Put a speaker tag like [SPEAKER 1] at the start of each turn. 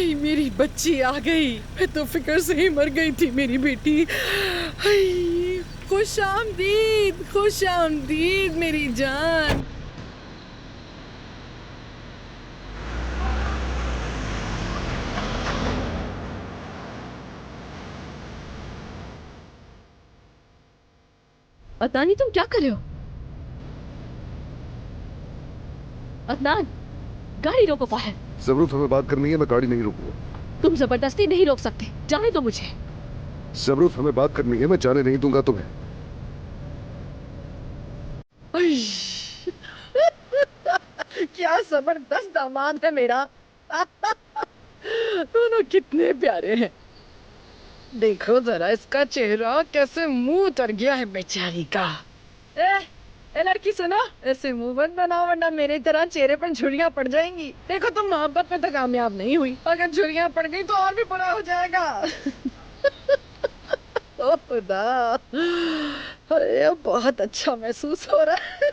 [SPEAKER 1] हाय मेरी बच्ची आ गई। मैं तो फिक्र से ही मर गई थी मेरी बेटी। हाय खुश आमदीद मेरी जान।
[SPEAKER 2] अदनान, तुम क्या कर रहे हो? अदनान, गाड़ी रोको बाहर।
[SPEAKER 3] ज़रूरत हमें बात करनी है, मैं गाड़ी नहीं रोकूंगा।
[SPEAKER 2] तुम जबरदस्ती नहीं रोक सकते, जाने दो मुझे।
[SPEAKER 3] ज़रूरत हमें बात करनी है, मैं जाने नहीं दूंगा तुम्हें।
[SPEAKER 1] क्या जबरदस्त दामाद है मेरा। दोनों कितने प्यारे हैं। देखो जरा इसका चेहरा कैसे मुंह उतर गया है बेचारी का। ए लड़की सुनो, ऐसे मुंह मत बनाओ वरना मेरी तरह चेहरे पर झुर्रियां पड़ जाएंगी। देखो तुम मोहब्बत में तो कामयाब नहीं हुई, अगर झुर्रियां पड़ गई तो और भी बुरा हो जाएगा। ओ खुदा, अरे बहुत अच्छा महसूस हो रहा है।